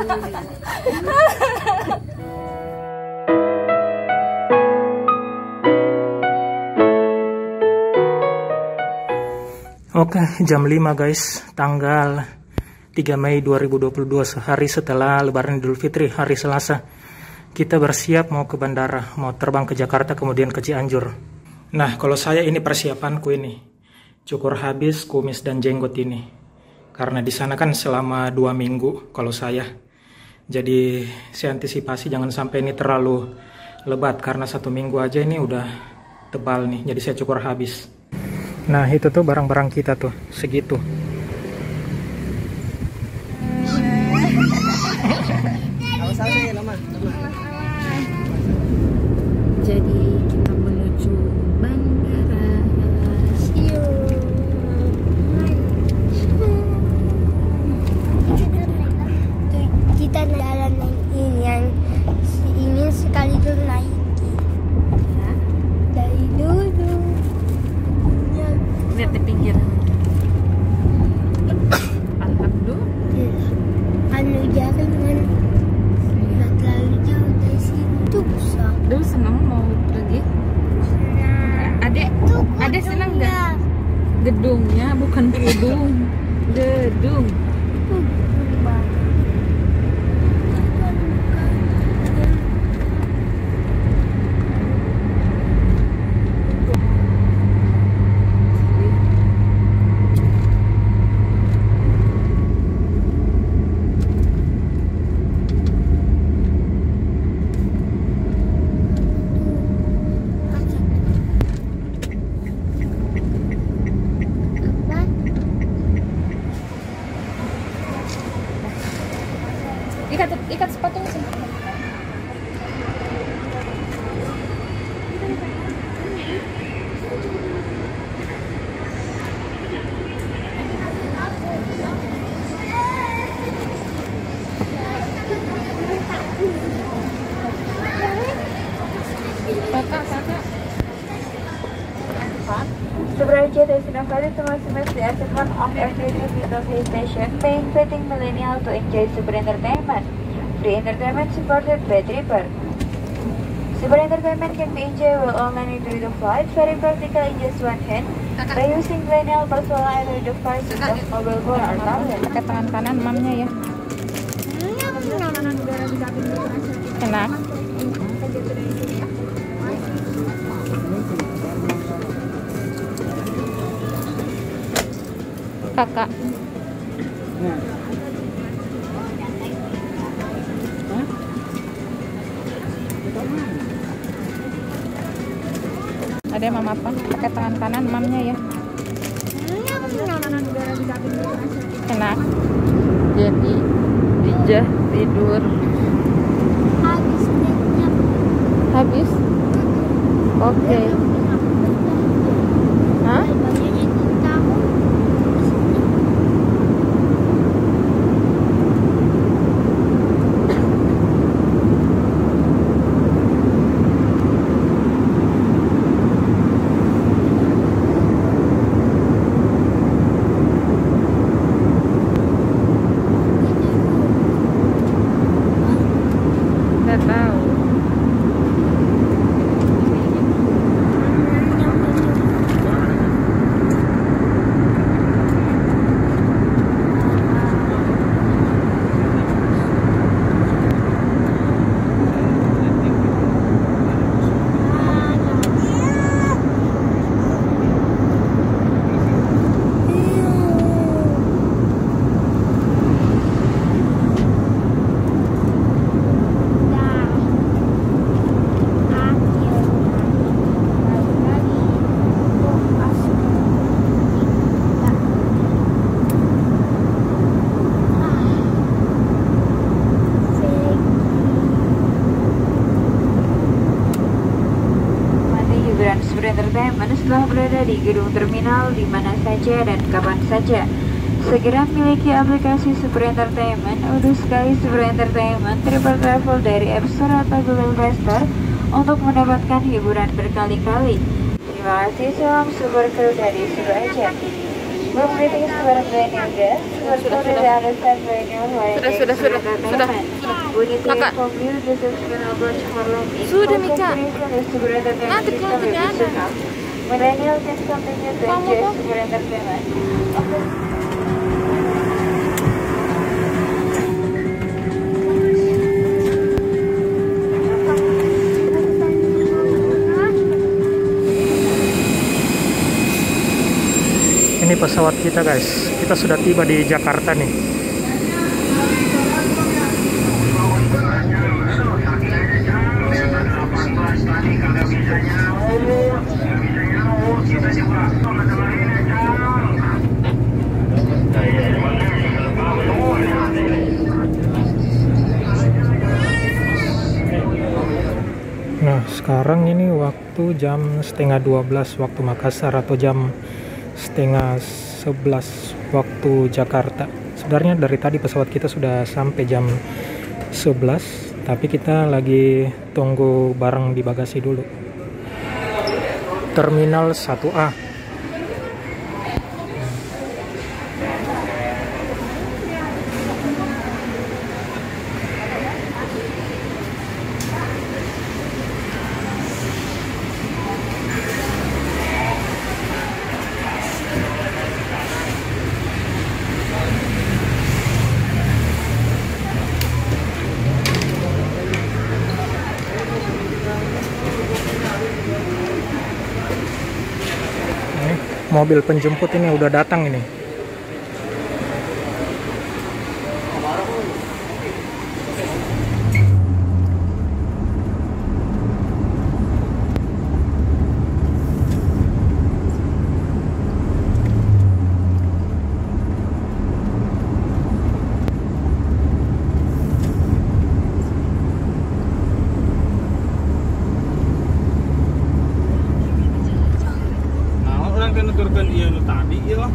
Oke, jam 5 guys, tanggal 3 Mei 2022, sehari setelah Lebaran Idul Fitri, hari Selasa. Kita bersiap mau ke bandara, mau terbang ke Jakarta, kemudian ke Cianjur. Nah, kalau saya ini persiapanku ini, cukur habis, kumis dan jenggot ini. Karena di sana kan selama 2 minggu kalau saya. Jadi saya antisipasi jangan sampai ini terlalu lebat, karena 1 minggu aja ini udah tebal nih, jadi saya cukur habis. Nah itu tuh barang-barang kita tuh, segitu. Jadi kita menuju bandara. Kita jalan ini yang ingin sekali tuh naik. Dari dulu. Lihat di pinggir. Alhamdulillah. Anu jaringan nggak terlalu jauh dari situ bisa. Dulu senang mau pergi. Adek, adek senang nggak? Gedungnya bukan gedung, gedung. Ikat sepatunya sih. Kakak. Several jet is invited to maximize the asset of every visit of his station, inviting millennials to enjoy super entertainment. Free entertainment supported by Tripper. Super entertainment can be enjoyed while online during the flight, very practical in just one hand, by using millennial personal either devices of mobile phone or tablet. Pakai tangan kanan mamnya ya. Enak. Kakak. Ada mama apa? Pakai tangan kanan mamnya ya. Enak. Jadi Dijah tidur. Habis? Oke. Hah? Nggak tahu. Entertainment setelah berada di gedung terminal di mana saja dan kapan saja. Segera miliki aplikasi Super Entertainment, udah sekali Super Entertainment, Tripper Travel dari App Store atau Google Play Store untuk mendapatkan hiburan berkali-kali. Terima kasih, salam Super Crew dari Suraja. We're greetings to our new guests. Welcome to the Understand Venue Heritage Entertainment. We need to inform you this is Vinobroch Harlem. Sudah, Mika. Is to berada di Nanti kalau tidak ada. Millennials can continue to enjoy super entertainment. Ini pesawat kita guys, kita sudah tiba di Jakarta nih. Nah sekarang ini waktu jam setengah 12 waktu Makassar atau jam setengah 11 waktu Jakarta. Sebenarnya dari tadi pesawat kita sudah sampai jam 11, tapi kita lagi tunggu barang di bagasi dulu. Terminal 1A. Mobil penjemput ini udah datang ini. Nuturkan iya nu tadi ya.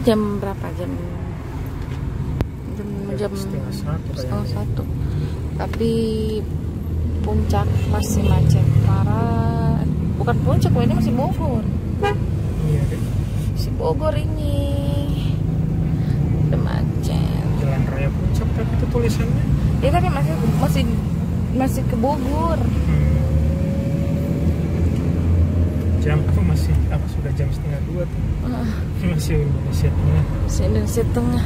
Jam berapa? Jam setengah satu. Tapi puncak masih macet parah. bukan Puncak, ini masih Bogor. Iya deh. Masih Bogor ini. Udah macet. Jalan Raya Puncak tapi itu tulisannya. Dia tadi masih ke Bogor. Jam apa masih? Apa sudah jam 1:30 tuh? Masih Indonesia Tengah. Masih Indonesia Tengah.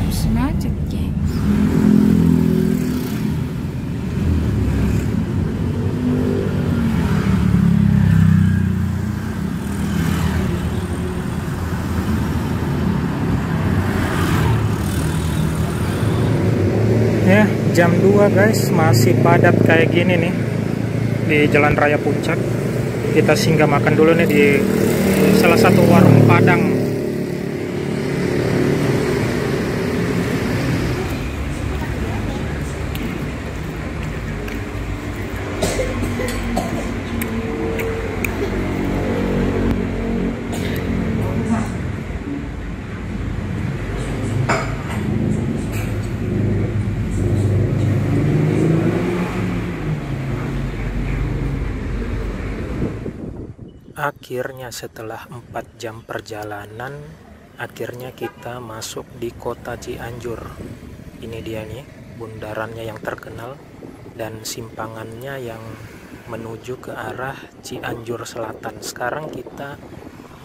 Masih macet, geng. Ya, jam 2 guys, masih padat kayak gini nih di Jalan Raya Puncak. Kita singgah makan dulu nih di salah satu warung Padang. Akhirnya setelah 4 jam perjalanan, akhirnya kita masuk di kota Cianjur. Ini dia nih bundarannya yang terkenal dan simpangannya yang menuju ke arah Cianjur Selatan. Sekarang kita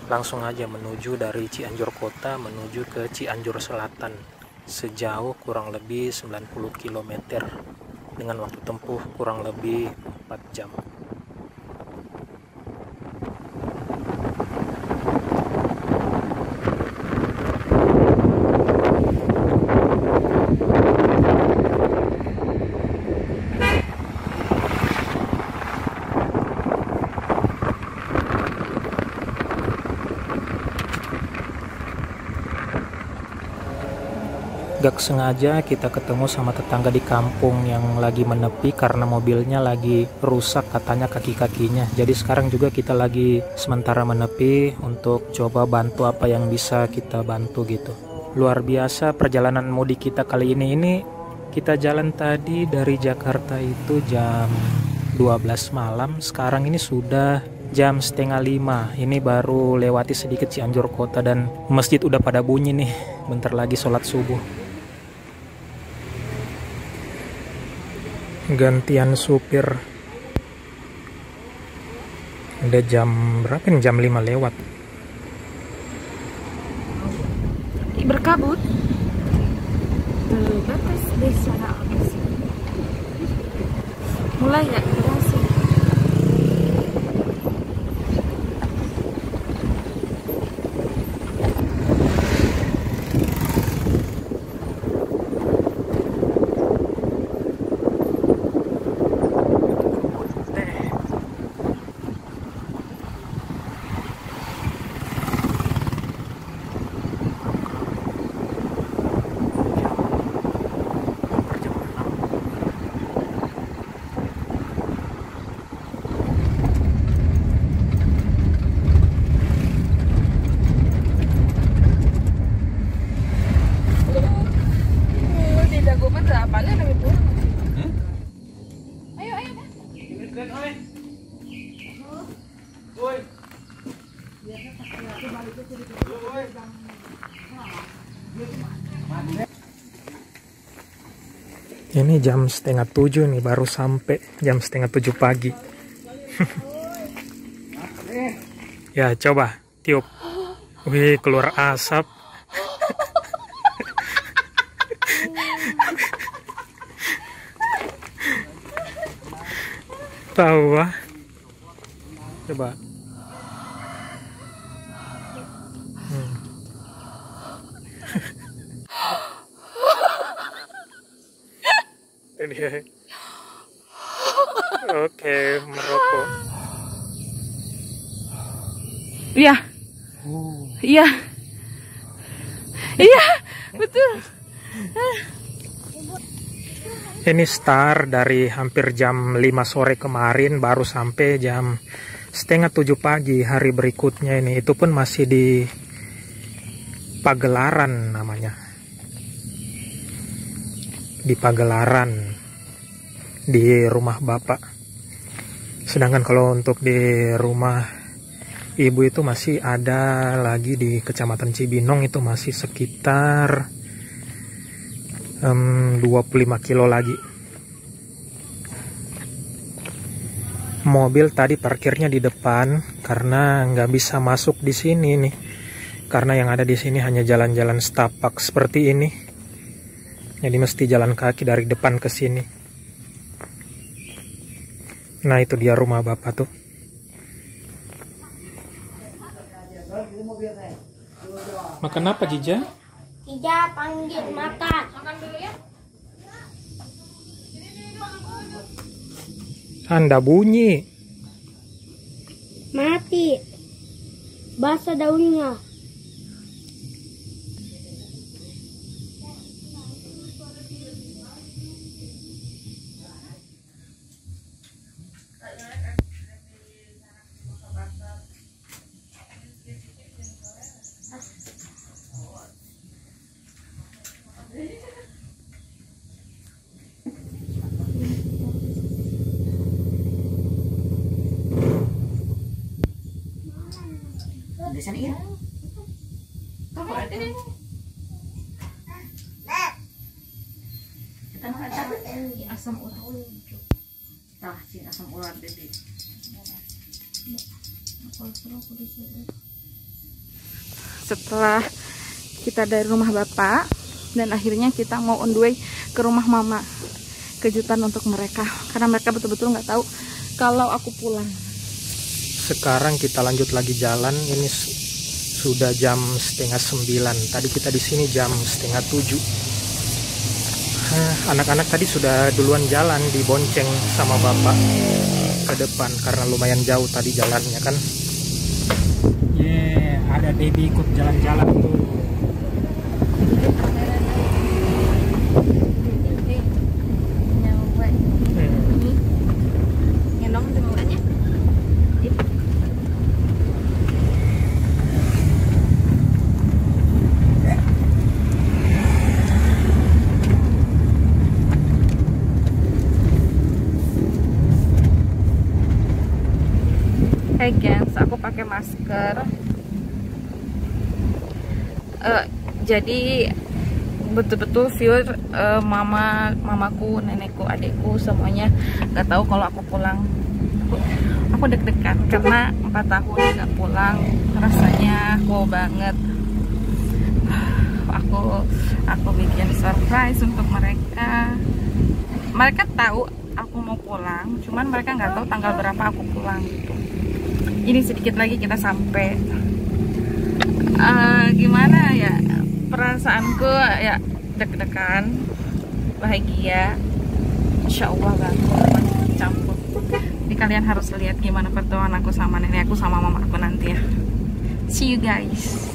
langsung aja menuju dari Cianjur Kota menuju ke Cianjur Selatan sejauh kurang lebih 90 km dengan waktu tempuh kurang lebih 4 jam. Gak sengaja kita ketemu sama tetangga di kampung yang lagi menepi karena mobilnya lagi rusak katanya kaki-kakinya. Jadi sekarang juga kita lagi sementara menepi untuk coba bantu apa yang bisa kita bantu gitu. Luar biasa perjalanan mudik kita kali ini. Kita jalan tadi dari Jakarta itu jam 12 malam. Sekarang ini sudah jam 4:30. Ini baru lewati sedikit Cianjur Kota dan masjid udah pada bunyi nih. Bentar lagi sholat subuh. Gantian supir. Udah jam berapa nih? Jam 5 lewat. Berkabut. Batas desa apa sih? Mulai ya? Berhasil. Ini jam 6:30 nih, baru sampai jam 6:30 pagi. Ya coba tiup. Wih, keluar asap. Tahu ah. Coba. Ini. Oke, merokok. Iya. Iya. Iya, betul. Ini start dari hampir jam 5 sore kemarin, baru sampai jam 6:30 pagi hari berikutnya ini. Itu pun masih di Pagelaran namanya. Di Pagelaran. di rumah bapak. Sedangkan kalau untuk di rumah ibu itu masih ada lagi di Kecamatan Cibinong, itu masih sekitar 25 kilo lagi. Mobil tadi parkirnya di depan karena nggak bisa masuk di sini nih. Karena yang ada di sini hanya jalan-jalan setapak seperti ini. Jadi mesti jalan kaki dari depan ke sini. Nah, itu dia rumah bapak tuh. Makan apa, Jija? Tidak panggil makan. Makan dulu ya. Anda bunyi. Mati. Basah daunnya. Asam urat. Tah, asam urat dede. Setelah kita dari rumah bapak dan akhirnya kita mau on the way ke rumah mama. Kejutan untuk mereka karena mereka betul-betul nggak tahu kalau aku pulang. Sekarang kita lanjut lagi jalan. Ini sudah jam 8:30. Tadi kita di sini jam 6:30. Anak-anak tadi sudah duluan jalan, dibonceng sama bapak ke depan karena lumayan jauh tadi jalannya kan. Ada baby ikut jalan-jalan tuh. Hey gengs, aku pakai masker. Jadi betul-betul viewer mamaku, nenekku, adekku semuanya nggak tahu kalau aku pulang. Aku deg-degan karena 4 tahun nggak pulang, rasanya cool banget. Aku bikin surprise untuk mereka. Mereka tahu aku mau pulang, cuman mereka nggak tahu tanggal berapa aku pulang gitu. Ini sedikit lagi kita sampai. Gimana ya perasaanku ya, deg-degan, bahagia, insya Allah banget campur. Jadi kalian harus lihat gimana pertemuan aku sama nenek aku sama mama aku nanti ya. See you guys.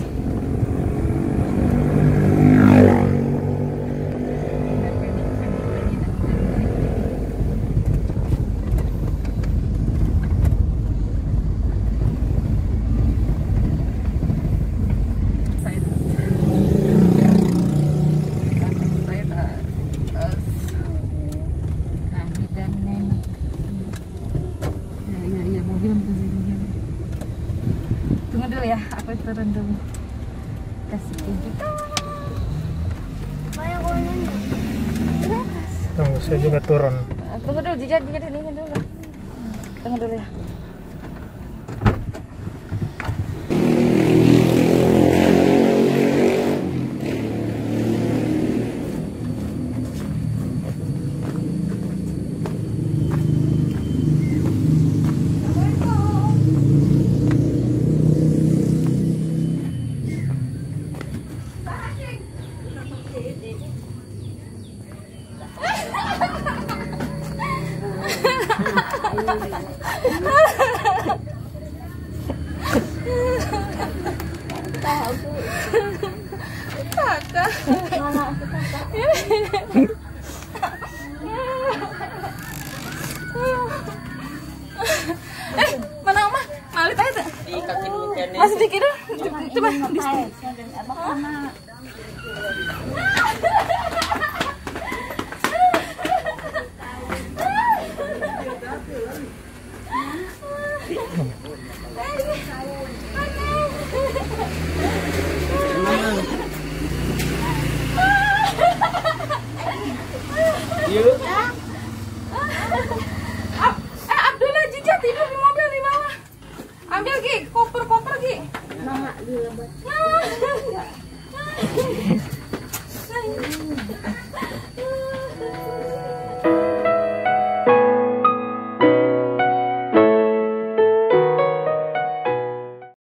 Tunggu dulu ya, aku turun dulu. Kasih keju. Tunggu, saya juga turun. Tunggu dulu, Jija ini dulu. Tunggu dulu ya. Mana Oma? Malit aja. Masih dikit dong. Coba di sini. Ambil Gi, koper Gi. Mama dulu buat.